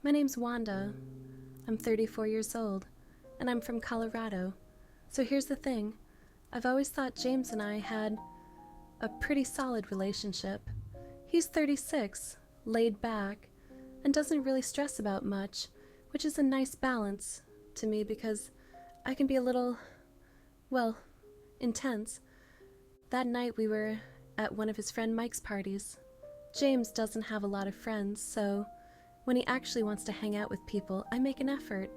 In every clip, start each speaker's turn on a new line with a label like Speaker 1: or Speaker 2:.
Speaker 1: My name's Wanda. I'm 34 years old, and I'm from Colorado. So here's the thing. I've always thought James and I had a pretty solid relationship. He's 36, laid back, and doesn't really stress about much, which is a nice balance to me because I can be a little, well, intense. That night we were at one of his friend Mike's parties. James doesn't have a lot of friends, so when he actually wants to hang out with people, I make an effort.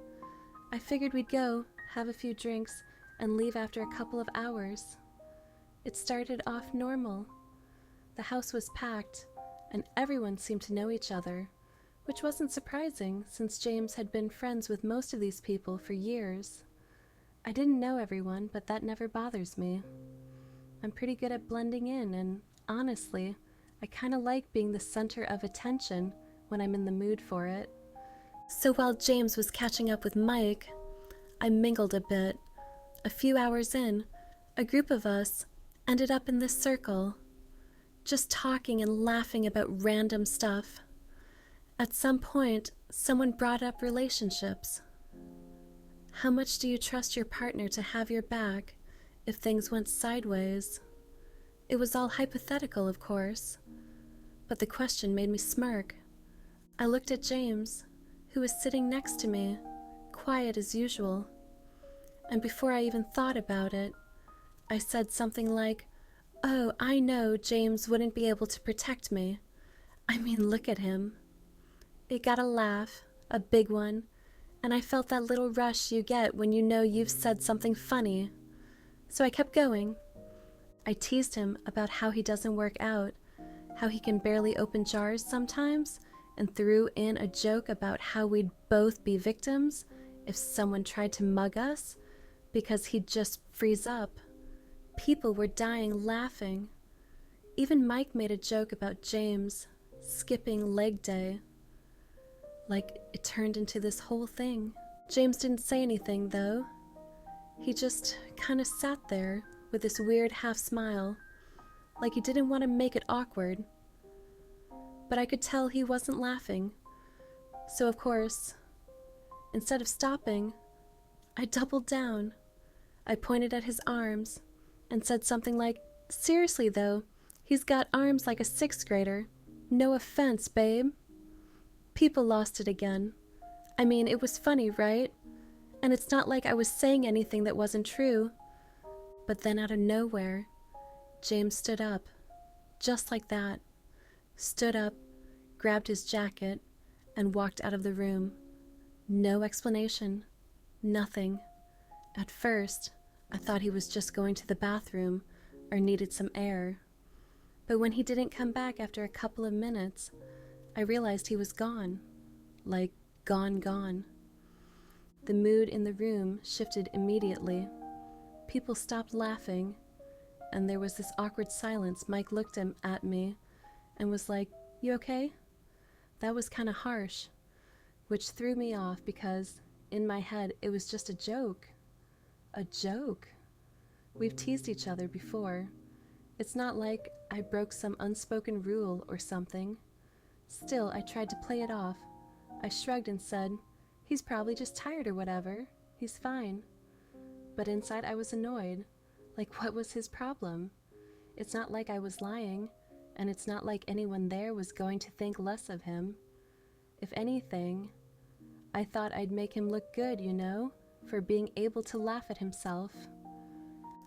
Speaker 1: I figured we'd go, have a few drinks, and leave after a couple of hours. It started off normal. The house was packed, and everyone seemed to know each other, which wasn't surprising since James had been friends with most of these people for years. I didn't know everyone, but that never bothers me. I'm pretty good at blending in, and honestly, I kind of like being the center of attention when I'm in the mood for it. So while James was catching up with Mike, I mingled a bit. A few hours in, a group of us ended up in this circle, just talking and laughing about random stuff. At some point, someone brought up relationships. How much do you trust your partner to have your back if things went sideways? It was all hypothetical, of course, but the question made me smirk. I looked at James, who was sitting next to me, quiet as usual. And before I even thought about it, I said something like, "Oh, I know James wouldn't be able to protect me. I mean, look at him." It got a laugh, a big one, and I felt that little rush you get when you know you've said something funny. So I kept going. I teased him about how he doesn't work out, how he can barely open jars sometimes, and threw in a joke about how we'd both be victims if someone tried to mug us, because he'd just freeze up. People were dying laughing. Even Mike made a joke about James skipping leg day. Like it turned into this whole thing. James didn't say anything though. He just kind of sat there with this weird half smile, like he didn't want to make it awkward. But I could tell he wasn't laughing. So of course, instead of stopping, I doubled down. I pointed at his arms and said something like, "Seriously though, he's got arms like a sixth grader. No offense, babe." People lost it again. I mean, it was funny, right? And it's not like I was saying anything that wasn't true. But then out of nowhere, James stood up, just like that. Stood up, grabbed his jacket, and walked out of the room. No explanation. Nothing. At first, I thought he was just going to the bathroom or needed some air. But when he didn't come back after a couple of minutes, I realized he was gone. Like, gone. The mood in the room shifted immediately. People stopped laughing, and there was this awkward silence. Mike looked at me and was like, "You okay?" That was kind of harsh, which threw me off because in my head it was just a joke. A joke. We've teased each other before. It's not like I broke some unspoken rule or something. Still, I tried to play it off. I shrugged and said, "He's probably just tired or whatever. He's fine." But inside I was annoyed. Like, what was his problem? It's not like I was lying, and it's not like anyone there was going to think less of him. If anything, I thought I'd make him look good, for being able to laugh at himself.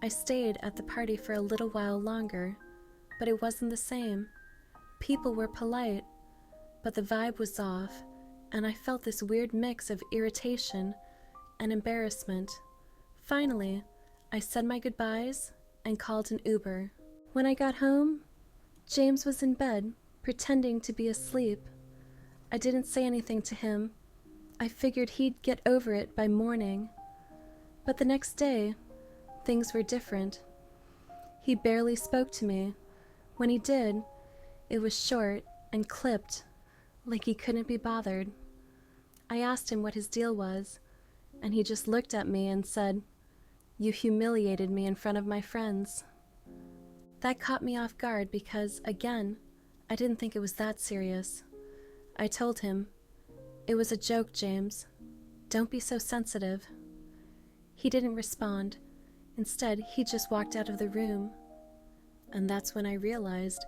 Speaker 1: I stayed at the party for a little while longer, but it wasn't the same. People were polite, but the vibe was off, and I felt this weird mix of irritation and embarrassment. Finally, I said my goodbyes and called an Uber. When I got home, James was in bed, pretending to be asleep. I didn't say anything to him. I figured he'd get over it by morning. But the next day, things were different. He barely spoke to me. When he did, it was short and clipped, like he couldn't be bothered. I asked him what his deal was, and he just looked at me and said, "You humiliated me in front of my friends." That caught me off guard because, again, I didn't think it was that serious. I told him, "It was a joke, James. Don't be so sensitive." He didn't respond. Instead, he just walked out of the room. And that's when I realized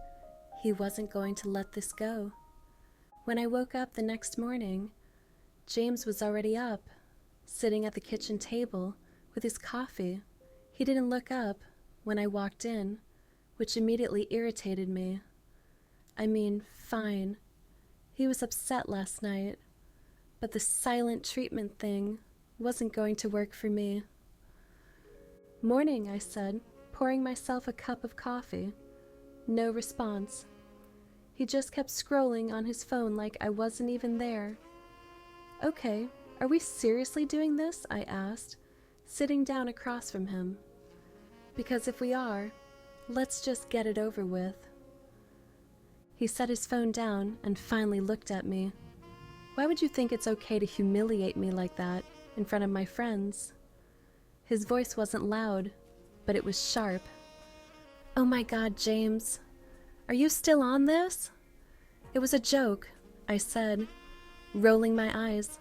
Speaker 1: he wasn't going to let this go. When I woke up the next morning, James was already up, sitting at the kitchen table with his coffee. He didn't look up when I walked in, which immediately irritated me. I mean, fine. He was upset last night, but the silent treatment thing wasn't going to work for me. "Morning," I said, pouring myself a cup of coffee. No response. He just kept scrolling on his phone like I wasn't even there. "Okay, are we seriously doing this?" I asked, sitting down across from him. "Because if we are, let's just get it over with." He set his phone down and finally looked at me. "Why would you think it's okay to humiliate me like that in front of my friends?" His voice wasn't loud, but it was sharp. "Oh my God, James. Are you still on this?" "It was a joke," I said, rolling my eyes.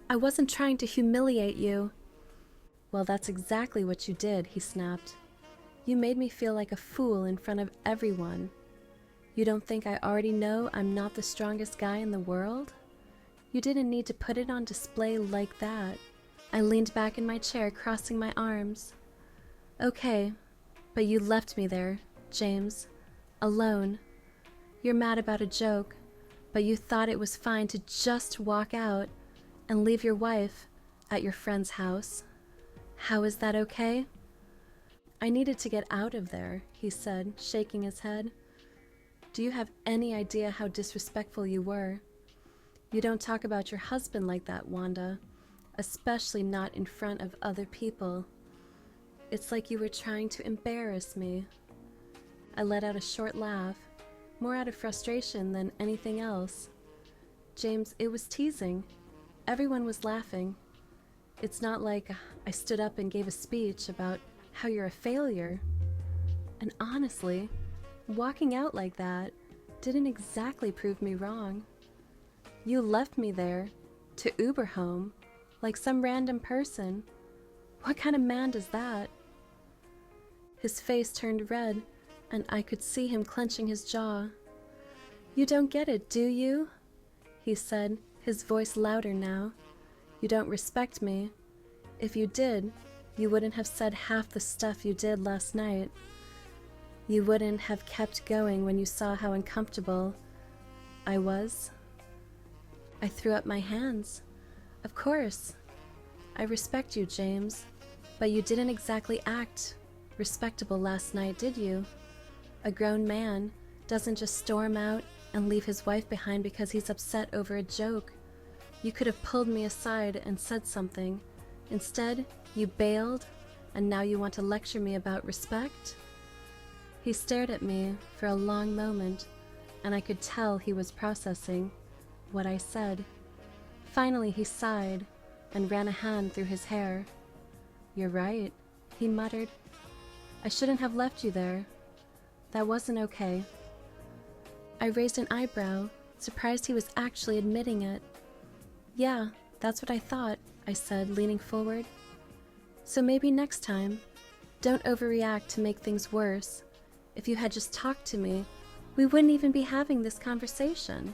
Speaker 1: "I wasn't trying to humiliate you." "Well, that's exactly what you did," he snapped. "You made me feel like a fool in front of everyone. You don't think I already know I'm not the strongest guy in the world? You didn't need to put it on display like that." I leaned back in my chair, crossing my arms. "Okay, but you left me there, James, alone. You're mad about a joke, but you thought it was fine to just walk out and leave your wife at your friend's house. How is that okay?" "I needed to get out of there," he said, shaking his head. "Do you have any idea how disrespectful you were? You don't talk about your husband like that, Wanda, especially not in front of other people. It's like you were trying to embarrass me." I let out a short laugh, more out of frustration than anything else. "James, it was teasing. Everyone was laughing. It's not like I stood up and gave a speech about how you're a failure. And honestly, walking out like that didn't exactly prove me wrong. You left me there to Uber home like some random person. What kind of man does that?" His face turned red, and I could see him clenching his jaw. "You don't get it, do you?" he said, his voice louder now. "You don't respect me. If you did, you wouldn't have said half the stuff you did last night. You wouldn't have kept going when you saw how uncomfortable I was." I threw up my hands. "Of course. I respect you, James, but you didn't exactly act respectable last night, did you? A grown man doesn't just storm out and leave his wife behind because he's upset over a joke. You could have pulled me aside and said something. Instead, you bailed, and now you want to lecture me about respect?" He stared at me for a long moment, and I could tell he was processing what I said. Finally, he sighed and ran a hand through his hair. "You're right," he muttered. "I shouldn't have left you there. That wasn't okay." I raised an eyebrow, surprised he was actually admitting it. "Yeah, that's what I thought," I said, leaning forward. "So maybe next time, don't overreact to make things worse. If you had just talked to me, we wouldn't even be having this conversation."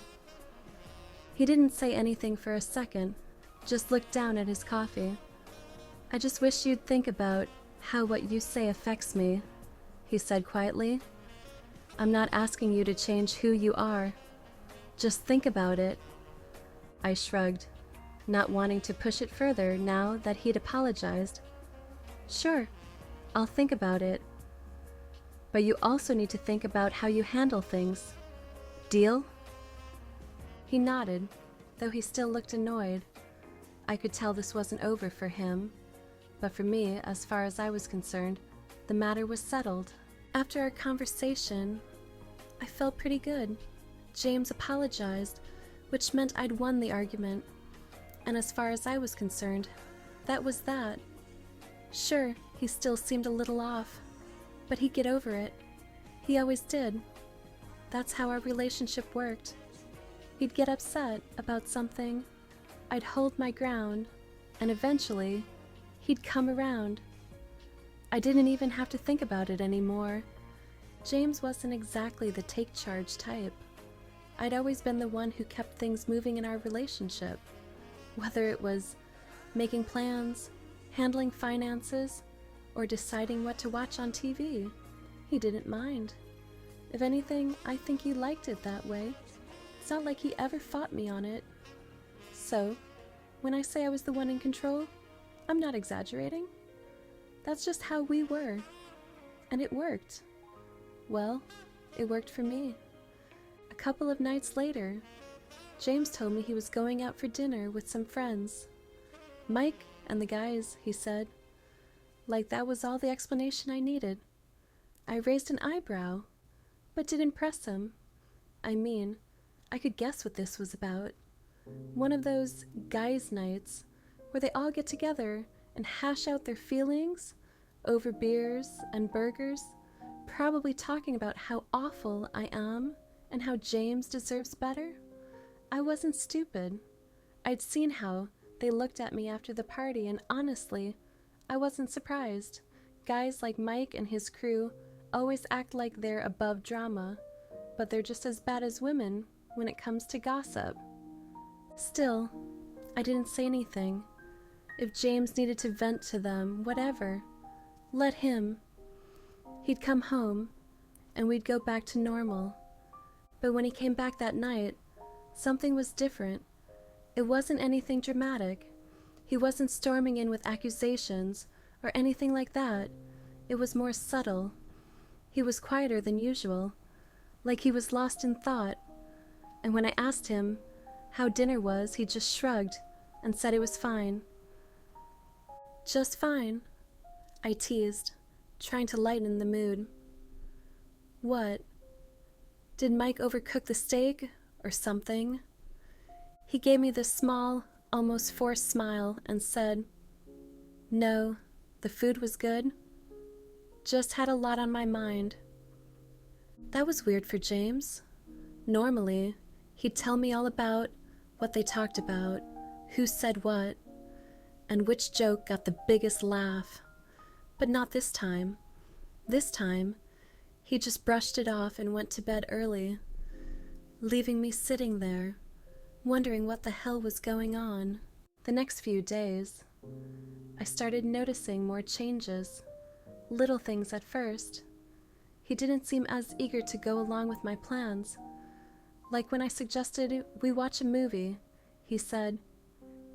Speaker 1: He didn't say anything for a second, just looked down at his coffee. "I just wish you'd think about how what you say affects me," he said quietly. "I'm not asking you to change who you are. Just think about it." I shrugged, not wanting to push it further now that he'd apologized. "Sure, I'll think about it. But you also need to think about how you handle things. Deal?" He nodded, though he still looked annoyed. I could tell this wasn't over for him, but for me, as far as I was concerned, the matter was settled. After our conversation, I felt pretty good. James apologized, which meant I'd won the argument. And as far as I was concerned, that was that. Sure, he still seemed a little off, but he'd get over it. He always did. That's how our relationship worked. He'd get upset about something, I'd hold my ground, and eventually, he'd come around. I didn't even have to think about it anymore. James wasn't exactly the take charge type. I'd always been the one who kept things moving in our relationship. Whether it was making plans, handling finances, or deciding what to watch on TV, he didn't mind. If anything, I think he liked it that way. It's not like he ever fought me on it. So, when I say I was the one in control, I'm not exaggerating. That's just how we were. And it worked. Well, it worked for me. A couple of nights later, James told me he was going out for dinner with some friends. Mike and the guys, he said. Like that was all the explanation I needed. I raised an eyebrow, but didn't press him. I mean, I could guess what this was about. One of those guys' nights where they all get together and hash out their feelings over beers and burgers, probably talking about how awful I am and how James deserves better. I wasn't stupid. I'd seen how they looked at me after the party, and honestly, I wasn't surprised. Guys like Mike and his crew always act like they're above drama, but they're just as bad as women when it comes to gossip. Still, I didn't say anything. If James needed to vent to them, whatever, let him. He'd come home, and we'd go back to normal. But when he came back that night, something was different. It wasn't anything dramatic. He wasn't storming in with accusations or anything like that. It was more subtle. He was quieter than usual, like he was lost in thought. And when I asked him how dinner was, he just shrugged and said it was fine. Just fine, I teased, trying to lighten the mood. What? Did Mike overcook the steak or something? He gave me this small, almost forced smile and said, "No, the food was good. Just had a lot on my mind." That was weird for James. Normally, he'd tell me all about what they talked about, who said what, and which joke got the biggest laugh. But not this time. This time, he just brushed it off and went to bed early, leaving me sitting there, wondering what the hell was going on. The next few days, I started noticing more changes, little things at first. He didn't seem as eager to go along with my plans. Like when I suggested we watch a movie, he said,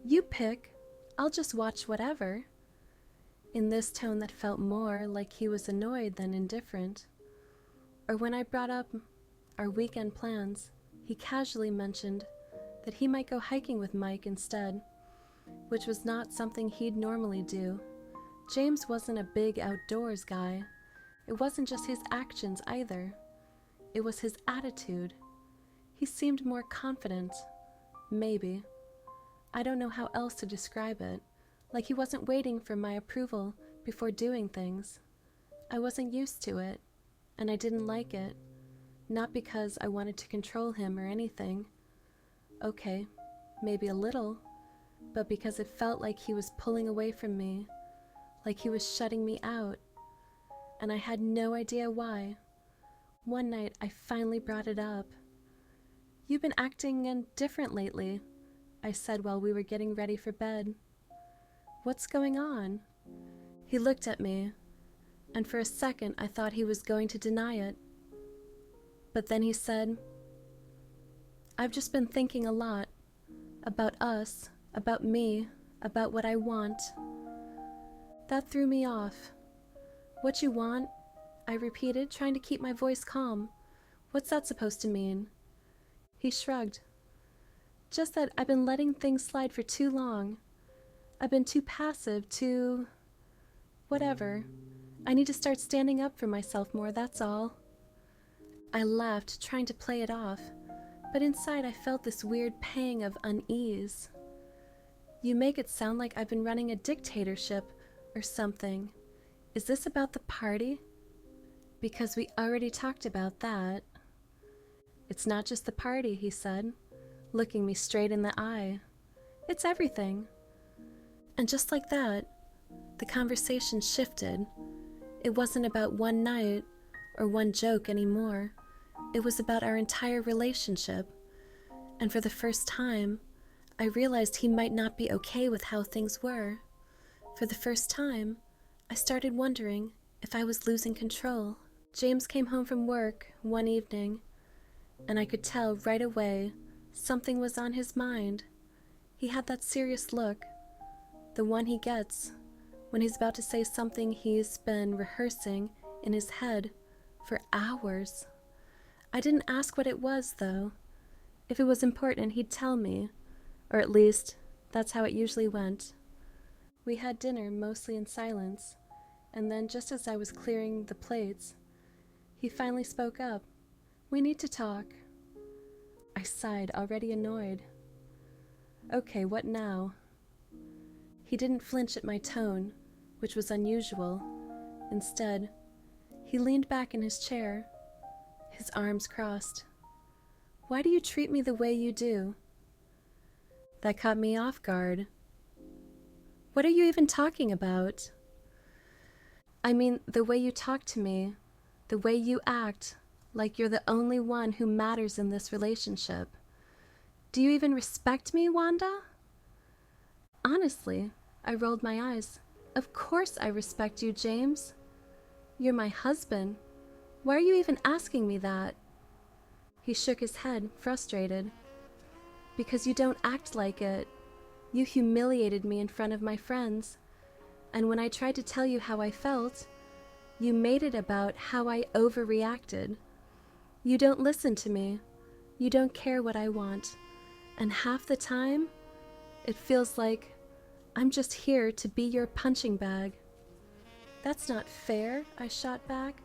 Speaker 1: "You pick, I'll just watch whatever," in this tone that felt more like he was annoyed than indifferent. Or when I brought up our weekend plans, he casually mentioned that he might go hiking with Mike instead, which was not something he'd normally do. James wasn't a big outdoors guy. It wasn't just his actions either. It was his attitude. He seemed more confident. Maybe. I don't know how else to describe it. Like he wasn't waiting for my approval before doing things. I wasn't used to it, and I didn't like it. Not because I wanted to control him or anything. Okay, maybe a little, but because it felt like he was pulling away from me, like he was shutting me out, and I had no idea why. One night I finally brought it up. "You've been acting different lately," I said while we were getting ready for bed. "What's going on?" He looked at me, and for a second I thought he was going to deny it. But then he said, "I've just been thinking a lot. About us, about me, about what I want." That threw me off. "What you want?" I repeated, trying to keep my voice calm. "What's that supposed to mean?" He shrugged. "Just that I've been letting things slide for too long. I've been too passive, too... whatever. I need to start standing up for myself more, that's all." I laughed, trying to play it off, but inside I felt this weird pang of unease. "You make it sound like I've been running a dictatorship or something. Is this about the party?" "Because we already talked about that." "It's not just the party," he said, looking me straight in the eye. It's everything. And just like that, the conversation shifted. It wasn't about one night or one joke anymore. It was about our entire relationship. And for the first time, I realized he might not be okay with how things were. For the first time, I started wondering if I was losing control. James came home from work one evening, and I could tell right away something was on his mind. He had that serious look, the one he gets when he's about to say something he's been rehearsing in his head for hours. I didn't ask what it was, though. If it was important, he'd tell me, or at least that's how it usually went. We had dinner mostly in silence, and then just as I was clearing the plates, he finally spoke up. "We need to talk." I sighed, already annoyed. "Okay, what now?" He didn't flinch at my tone, which was unusual. Instead, he leaned back in his chair, his arms crossed. "Why do you treat me the way you do?" That caught me off guard. "What are you even talking about?" "I mean, the way you talk to me, the way you act, like you're the only one who matters in this relationship. Do you even respect me, Wanda?" Honestly, I rolled my eyes. "Of course I respect you, James. You're my husband. Why are you even asking me that?" He shook his head, frustrated. "Because you don't act like it. You humiliated me in front of my friends. And when I tried to tell you how I felt, you made it about how I overreacted. You don't listen to me. You don't care what I want. And half the time, it feels like I'm just here to be your punching bag." "That's not fair," I shot back.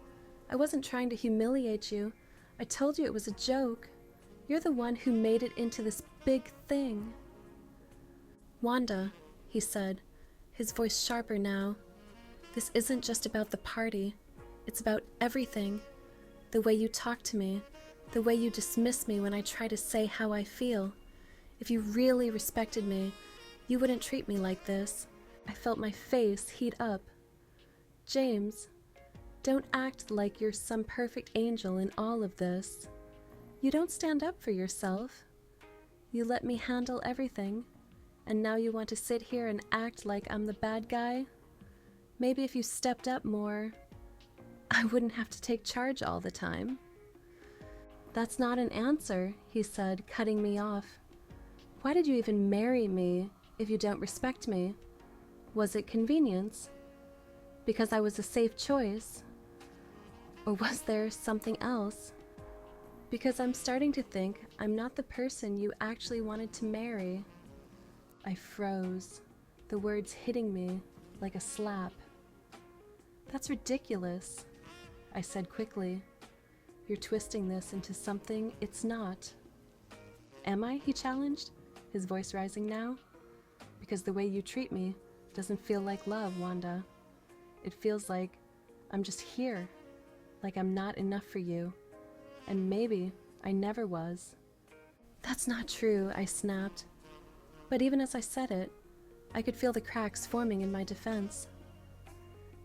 Speaker 1: "I wasn't trying to humiliate you. I told you it was a joke. You're the one who made it into this big thing." "Wanda," he said, his voice sharper now, "this isn't just about the party. It's about everything. The way you talk to me, the way you dismiss me when I try to say how I feel. If you really respected me, you wouldn't treat me like this." I felt my face heat up. "James, don't act like you're some perfect angel in all of this. You don't stand up for yourself. You let me handle everything, and now you want to sit here and act like I'm the bad guy? Maybe if you stepped up more, I wouldn't have to take charge all the time." "That's not an answer," he said, cutting me off. "Why did you even marry me if you don't respect me? Was it convenience? Because I was a safe choice? Or was there something else? Because I'm starting to think I'm not the person you actually wanted to marry." I froze, the words hitting me like a slap. "That's ridiculous," I said quickly. "You're twisting this into something it's not." "Am I?" he challenged, his voice rising now. "Because the way you treat me doesn't feel like love, Wanda. It feels like I'm just here, like I'm not enough for you, and maybe I never was." "That's not true," I snapped. But even as I said it, I could feel the cracks forming in my defense.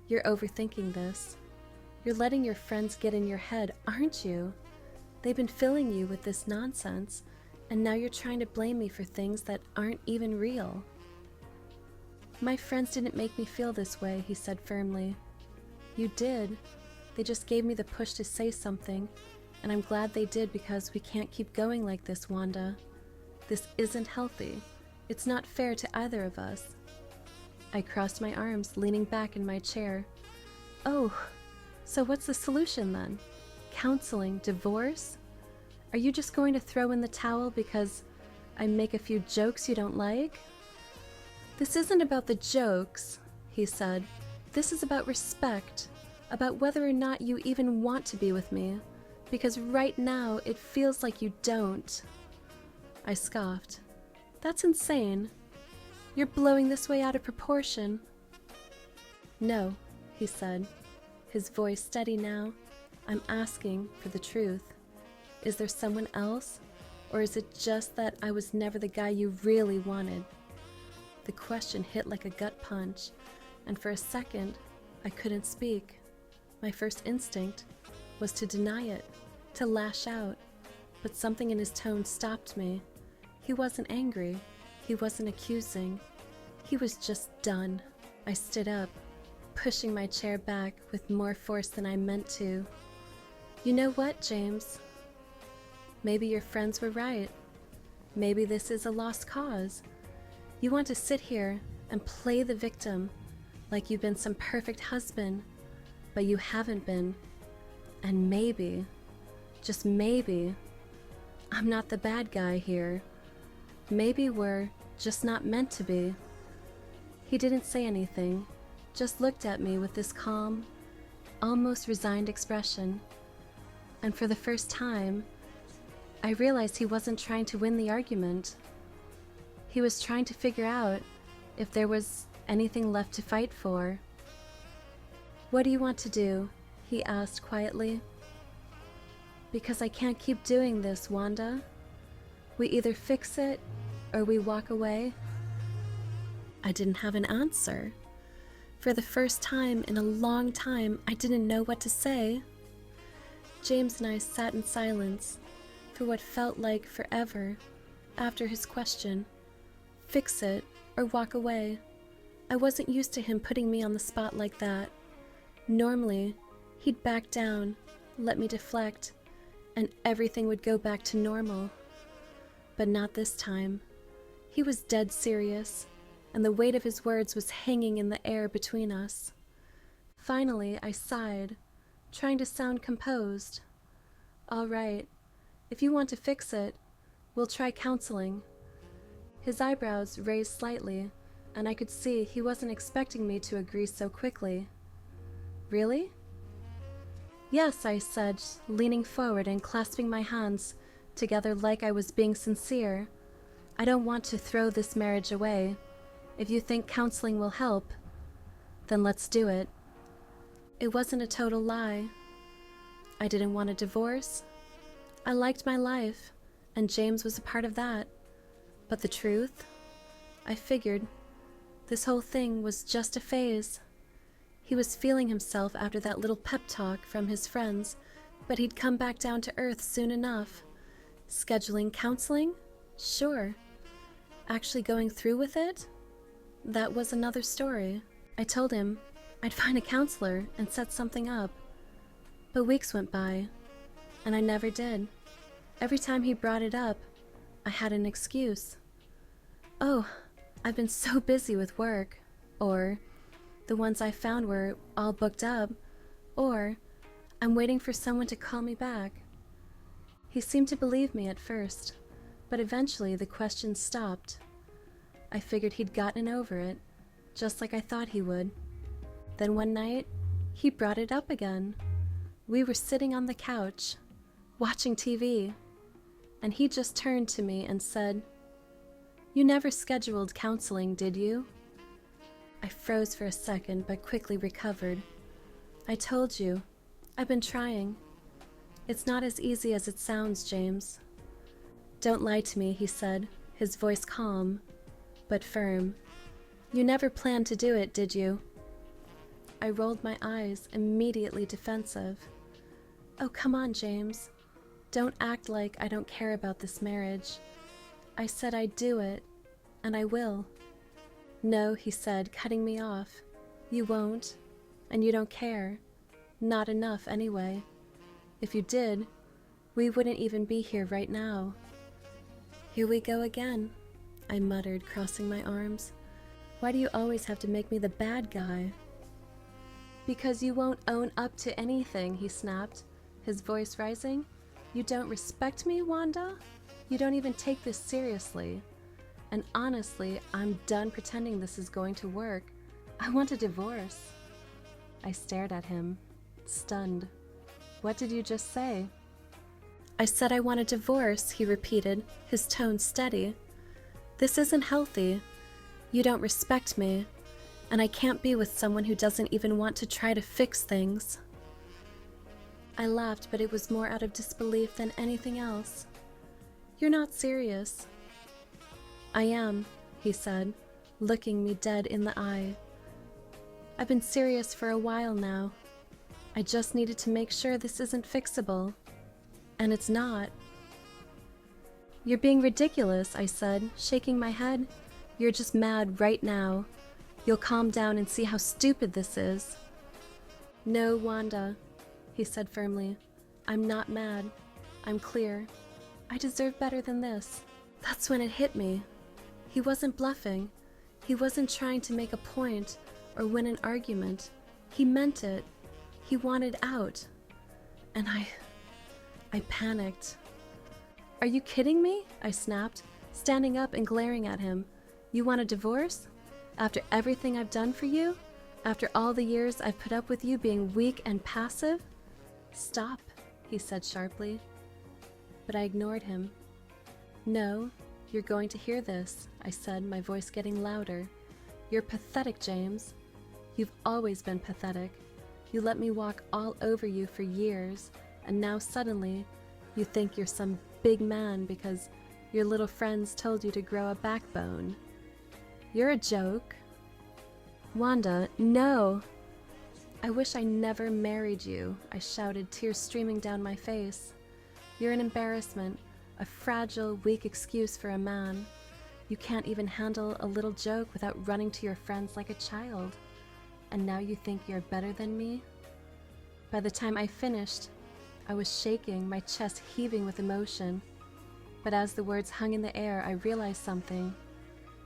Speaker 1: "You're overthinking this. You're letting your friends get in your head, aren't you? They've been filling you with this nonsense, and now you're trying to blame me for things that aren't even real." "My friends didn't make me feel this way," he said firmly. "You did. They just gave me the push to say something, and I'm glad they did because we can't keep going like this, Wanda. This isn't healthy. It's not fair to either of us." I crossed my arms, leaning back in my chair. "Oh, so what's the solution then? Counseling? Divorce? Are you just going to throw in the towel because I make a few jokes you don't like?" "This isn't about the jokes," he said. "This is about respect, about whether or not you even want to be with me, because right now it feels like you don't." I scoffed. "That's insane. You're blowing this way out of proportion." "No," he said, his voice steady now. "I'm asking for the truth. Is there someone else, or is it just that I was never the guy you really wanted? The question hit like a gut punch, and for a second, I couldn't speak. My first instinct was to deny it, to lash out, but something in his tone stopped me. He wasn't angry. He wasn't accusing. He was just done. I stood up, pushing my chair back with more force than I meant to. You know what, James? Maybe your friends were right. Maybe this is a lost cause. You want to sit here and play the victim like you've been some perfect husband, but you haven't been. And maybe, just maybe, I'm not the bad guy here. Maybe we're just not meant to be. He didn't say anything, just looked at me with this calm, almost resigned expression. And for the first time, I realized he wasn't trying to win the argument. He was trying to figure out if there was anything left to fight for. What do you want to do? He asked quietly. Because I can't keep doing this, Wanda. We either fix it or we walk away. I didn't have an answer. For the first time in a long time, I didn't know what to say. James and I sat in silence for what felt like forever after his question. Fix it or walk away. I wasn't used to him putting me on the spot like that. Normally, he'd back down, let me deflect, and everything would go back to normal. But not this time. He was dead serious, and the weight of his words was hanging in the air between us. Finally, I sighed, trying to sound composed. All right, if you want to fix it, we'll try counseling. His eyebrows raised slightly, and I could see he wasn't expecting me to agree so quickly. Really? Yes, I said, leaning forward and clasping my hands together like I was being sincere. I don't want to throw this marriage away. If you think counseling will help, then let's do it. It wasn't a total lie. I didn't want a divorce. I liked my life, and James was a part of that. But the truth? I figured this whole thing was just a phase. He was feeling himself after that little pep talk from his friends, but he'd come back down to earth soon enough. Scheduling counseling? Sure. Actually going through with it? That was another story. I told him I'd find a counselor and set something up. But weeks went by, and I never did. Every time he brought it up, I had an excuse. Oh, I've been so busy with work. Or, the ones I found were all booked up. Or, I'm waiting for someone to call me back. He seemed to believe me at first, but eventually the questions stopped. I figured he'd gotten over it, just like I thought he would. Then one night, he brought it up again. We were sitting on the couch, watching TV, and he just turned to me and said, "You never scheduled counseling, did you?" I froze for a second, but quickly recovered. I told you, I've been trying. It's not as easy as it sounds, James. Don't lie to me, he said, his voice calm, but firm. You never planned to do it, did you? I rolled my eyes, immediately defensive. Oh, come on, James. Don't act like I don't care about this marriage. I said I'd do it, and I will. No, he said, cutting me off. You won't, and you don't care. Not enough, anyway. If you did, we wouldn't even be here right now. Here we go again, I muttered, crossing my arms. Why do you always have to make me the bad guy? Because you won't own up to anything, he snapped, his voice rising. You don't respect me, Wanda? You don't even take this seriously. And honestly, I'm done pretending this is going to work. I want a divorce. I stared at him, stunned. What did you just say? I said I want a divorce, he repeated, his tone steady. This isn't healthy. You don't respect me, and I can't be with someone who doesn't even want to try to fix things. I laughed, but it was more out of disbelief than anything else. You're not serious. I am, he said, looking me dead in the eye. I've been serious for a while now. I just needed to make sure this isn't fixable. And it's not. You're being ridiculous, I said, shaking my head. You're just mad right now. You'll calm down and see how stupid this is. No, Wanda, he said firmly. I'm not mad. I'm clear. I deserve better than this. That's when it hit me. He wasn't bluffing. He wasn't trying to make a point or win an argument. He meant it. He wanted out. And I panicked. Are you kidding me? I snapped, standing up and glaring at him. You want a divorce? After everything I've done for you? After all the years I've put up with you being weak and passive? Stop, he said sharply. But I ignored him. No, you're going to hear this, I said, my voice getting louder. You're pathetic, James. You've always been pathetic. You let me walk all over you for years, and now suddenly you think you're some big man because your little friends told you to grow a backbone. You're a joke. Wanda, no! I wish I never married you, I shouted, tears streaming down my face. You're an embarrassment, a fragile, weak excuse for a man. You can't even handle a little joke without running to your friends like a child. And now you think you're better than me? By the time I finished, I was shaking, my chest heaving with emotion. But as the words hung in the air, I realized something.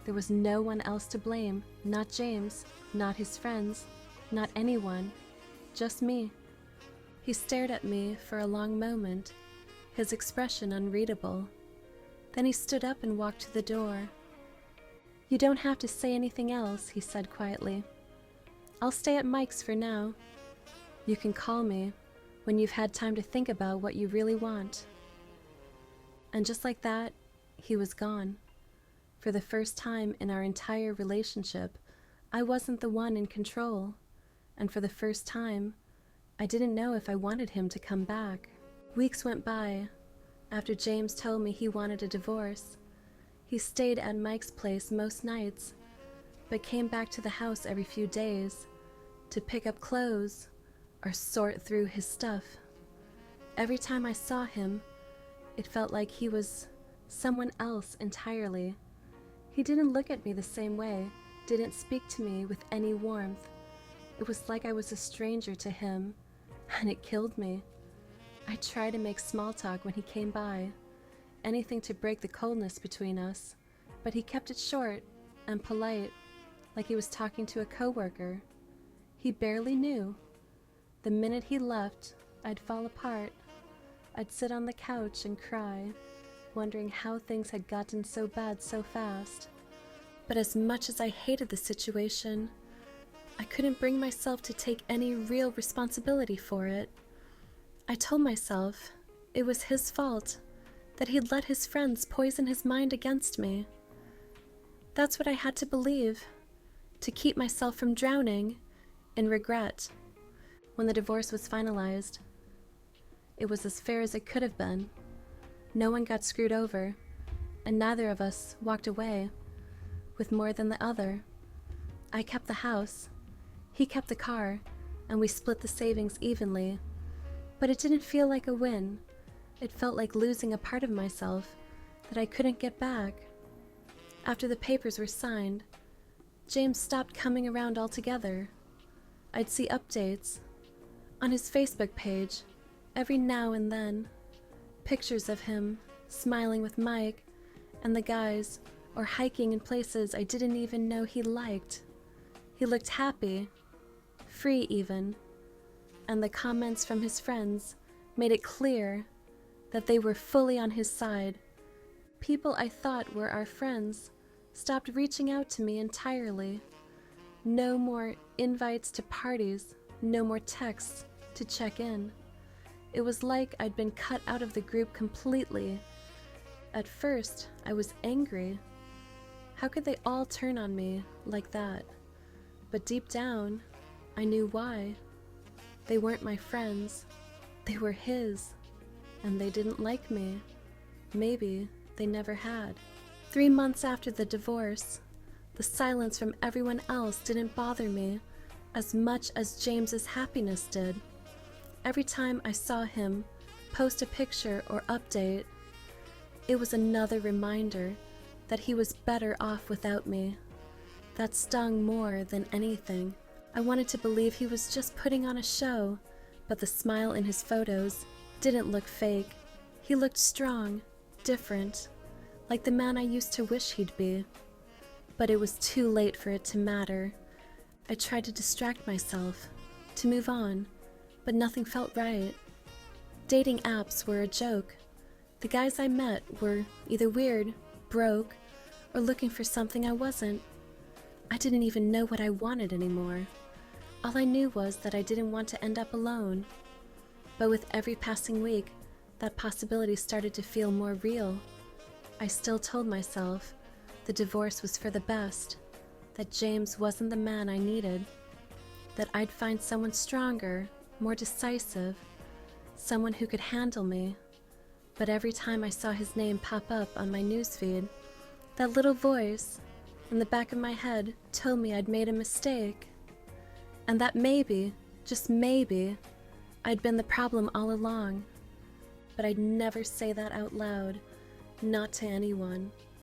Speaker 1: There was no one else to blame, not James, not his friends, not anyone, just me. He stared at me for a long moment, his expression unreadable. Then he stood up and walked to the door. You don't have to say anything else, he said quietly. I'll stay at Mike's for now. You can call me when you've had time to think about what you really want. And just like that, he was gone. For the first time in our entire relationship, I wasn't the one in control. And for the first time, I didn't know if I wanted him to come back. Weeks went by after James told me he wanted a divorce. He stayed at Mike's place most nights, but came back to the house every few days to pick up clothes or sort through his stuff. Every time I saw him, it felt like he was someone else entirely. He didn't look at me the same way, didn't speak to me with any warmth. It was like I was a stranger to him, and it killed me. I tried to make small talk when he came by, anything to break the coldness between us, but he kept it short and polite, like he was talking to a coworker. He barely knew. The minute he left, I'd fall apart. I'd sit on the couch and cry, wondering how things had gotten so bad so fast. But as much as I hated the situation, I couldn't bring myself to take any real responsibility for it. I told myself it was his fault, that he'd let his friends poison his mind against me. That's what I had to believe, to keep myself from drowning in regret. When the divorce was finalized, it was as fair as it could have been. No one got screwed over, and neither of us walked away with more than the other. I kept the house, he kept the car, and we split the savings evenly. But it didn't feel like a win. It felt like losing a part of myself that I couldn't get back. After the papers were signed, James stopped coming around altogether. I'd see updates on his Facebook page every now and then, pictures of him smiling with Mike and the guys, or hiking in places I didn't even know he liked. He looked happy, free even, and the comments from his friends made it clear that they were fully on his side. People I thought were our friends stopped reaching out to me entirely. No more invites to parties, no more texts to check in. It was like I'd been cut out of the group completely. At first, I was angry. How could they all turn on me like that? But deep down, I knew why. They weren't my friends. They were his. And they didn't like me. Maybe they never had. 3 months after the divorce, The silence from everyone else didn't bother me as much as James's happiness did. Every time I saw him post a picture or update, it was another reminder that he was better off without me. That stung more than anything. I wanted to believe he was just putting on a show, but the smile in his photos didn't look fake. He looked strong, different, like the man I used to wish he'd be. But it was too late for it to matter. I tried to distract myself, to move on, but nothing felt right. Dating apps were a joke. The guys I met were either weird, broke, or looking for something I wasn't. I didn't even know what I wanted anymore. All I knew was that I didn't want to end up alone. But with every passing week, that possibility started to feel more real. I still told myself the divorce was for the best, that James wasn't the man I needed, that I'd find someone stronger, more decisive, someone who could handle me. But every time I saw his name pop up on my newsfeed, that little voice in the back of my head told me I'd made a mistake, and that maybe, just maybe, I'd been the problem all along. But I'd never say that out loud, not to anyone.